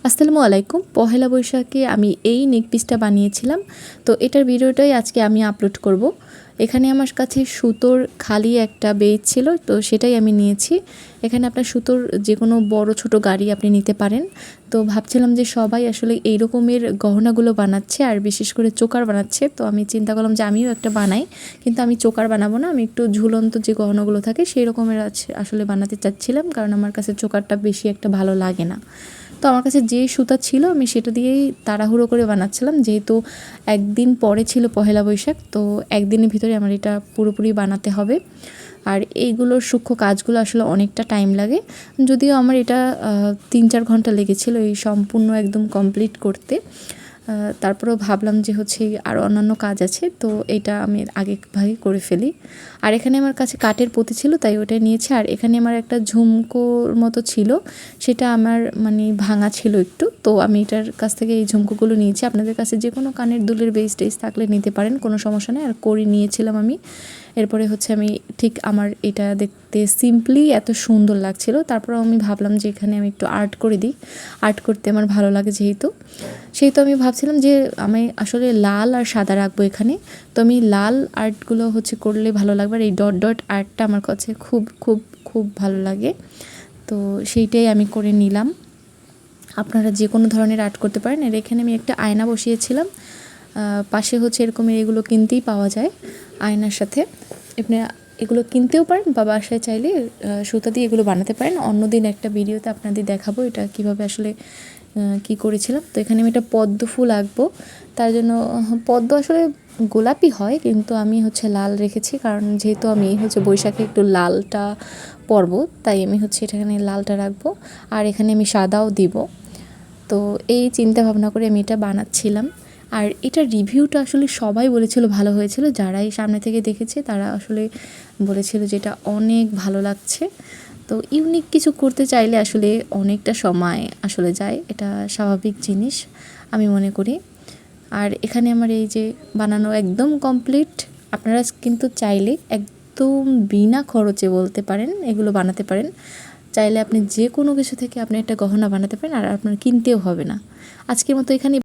আসসালামু আলাইকুম। পহেলা বৈশাখে আমি এই নেক পিসটা বানিয়েছিলাম। তো এটার ভিডিওটাই আজকে আমি আপলোড করব। এখানে আমার কাছে সুতোর খালি একটা বেজ ছিল, তো সেটাই আমি নিয়েছি। এখানে আপনার সুতোর যে কোনো বড় ছোট গাড়ি আপনি নিতে পারেন। তো ভাবছিলাম যে সবাই আসলে এই রকমের গহনাগুলো বানাচ্ছে, আর বিশেষ করে চোকার বানাচ্ছে। তো আমি চিন্তা করলাম যে আমিও একটা বানাই, কিন্তু আমি চোকার বানাবো না, আমি একটু ঝুলন্ত যে গহনাগুলো থাকে সেই রকমের আসলে বানাতে চাচ্ছিলাম, কারণ আমার কাছে চোকারটা বেশি একটা ভালো লাগে না। তো আমার কাছে যে সুতা ছিল আমি সেটা দিয়েই তাড়াহুড়ো করে বানাচ্ছিলাম, যেহেতু একদিন পরে ছিল পহেলা বৈশাখ। তো একদিনের ভিতরে আমার এটা পুরোপুরি বানাতে হবে। আর এইগুলোর সূক্ষ্ম কাজগুলো আসলে অনেকটা টাইম লাগে, যদিও আমার এটা 3-4 ঘন্টা লেগেছিল এই সম্পূর্ণ একদম কমপ্লিট করতে। তারপরেও ভাবলাম যে হচ্ছে আরও অন্যান্য কাজ আছে, তো এটা আমি আগে ভাগে করে ফেলি। আর এখানে আমার কাছে কাঠের পুঁতি ছিল, তাই ওটাই নিয়েছি। আর এখানে আমার একটা ঝুমকোর মতো ছিল, সেটা আমার ভাঙা ছিল একটু, তো আমি এটার কাছ থেকে এই ঝুমকোগুলো নিয়েছি। আপনাদের কাছে যে কোনো কানের দুলের বেস টেস থাকলে নিতে পারেন, কোনো সমস্যা নেই। আর কড়ি নিয়েছিলাম আমি। এরপরে হচ্ছে আমি ঠিক আমার এটা দেখতে সিম্পলি এত সুন্দর লাগছিল, তারপরেও আমি ভাবলাম যে এখানে আমি একটু আর্ট করে দিই। আর্ট করতে আমার ভালো লাগে যেহেতু, আমি ভাবছিলাম যে আমি আসলে লাল আর সাদা রাখবো এখানে। তো আমি লাল আর্টগুলো করলে ভালো লাগবে, আর এই ডট ডট আর্টটা আমার কাছে খুব খুব খুব ভালো লাগে। তো সেইটাই আমি করে নিলাম। আপনারা যে কোনো ধরনের আর্ট করতে পারেন। আর এখানে আমি একটা আয়না বসিয়েছিলাম, পাশে এরকমের এগুলো কিনতেই পাওয়া যায় আয়নার সাথে। আপনি এগুলো কিনতেও পারেন বা বাসায় চাইলে সুতা দিয়ে এগুলো বানাতে পারেন। অন্যদিন একটা ভিডিওতে আপনাদের দেখাবো এটা কীভাবে আসলে কি করেছিলাম। তো এখানে আমি একটা পদ্ম ফুল আঁকবো, তার জন্য পদ্ম আসলে গোলাপি হয়, কিন্তু আমি লাল রেখেছি, কারণ যেহেতু আমি বৈশাখে একটু লালটা পরব, তাই আমি এখানে লালটা রাখবো। আর এখানে আমি সাদাও দিব। তো এই চিন্তা ভাবনা করে আমি এটা বানাচ্ছিলাম। আর এটার রিভিউটা আসলে সবাই বলেছিল ভালো হয়েছিল, যারাই সামনে থেকে দেখেছে তারা আসলে বলেছিল যে এটা অনেক ভালো লাগছে। তো ইউনিক কিছু করতে চাইলে আসলে অনেকটা সময় যায়, এটা স্বাভাবিক জিনিস আমি মনে করি। আর এখানে আমার এই যে বানানো একদম কমপ্লিট। আপনারা কিন্তু চাইলে একদম বিনা খরচে বলতে পারেন এগুলো বানাতে পারেন। চাইলে আপনি যে কোনো কিছু থেকে আপনি একটা গহনা বানাতে পারেন, আর আপনার কিনতেও হবে না। আজকের মতো এখানে